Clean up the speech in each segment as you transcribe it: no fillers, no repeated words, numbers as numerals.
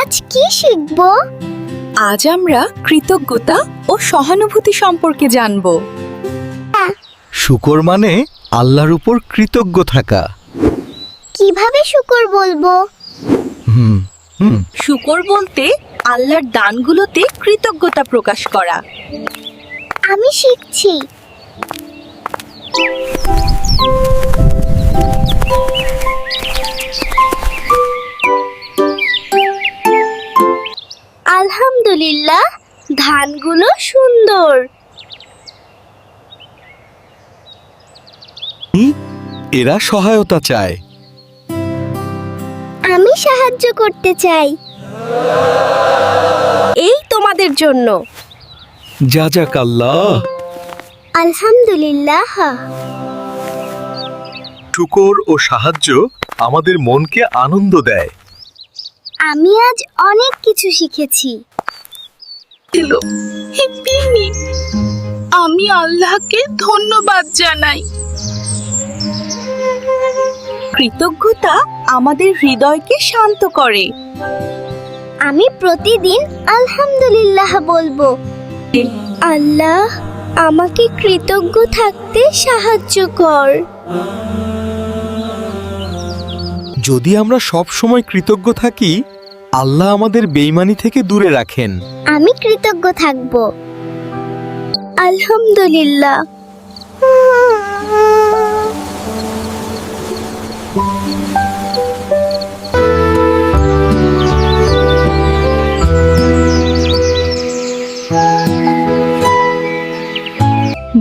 আজ কি শিখব? আজ আমরা কৃতজ্ঞতা ও সহানুভূতি সম্পর্কে জানব। শুকর মানে আল্লাহর উপর কৃতজ্ঞ থাকা। কিভাবে শুকর বলবো? হুম হুম শুকর বলতে আল্লাহর দানগুলোতে কৃতজ্ঞতা প্রকাশ করা। আমি শিখছি। আলহামদুলিল্লাহ, ধানগুলো সুন্দর। এরা সহায়তা চায়। আমি সাহায্য করতে চাই। এই তোমাদের জন্য। জাযাকাল্লাহ। আলহামদুলিল্লাহ। শুকর ও সাহায্য আমাদের মনকে আনন্দ দেয়। আমি আজ অনেক কিছু শিখেছি। আমি আল্লাহকে ধন্যবাদ জানাই। কৃতজ্ঞতা আমাদের হৃদয়কে শান্ত করে। আমি প্রতিদিন আলহামদুলিল্লাহ বলবো। আল্লাহ, আমাকে কৃতজ্ঞ থাকতে সাহায্য কর। যদি আমরা সব সময় কৃতজ্ঞ থাকি, আল্লাহ আমাদের বেঈমানি থেকে দূরে রাখেন। আমি কৃতজ্ঞ থাকব। আলহামদুলিল্লাহ।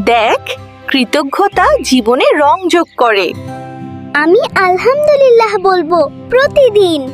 দেখ, কৃতজ্ঞতা জীবনে রং যোগ করে। আমি আলহামদুলিল্লাহ বলবো প্রতিদিন।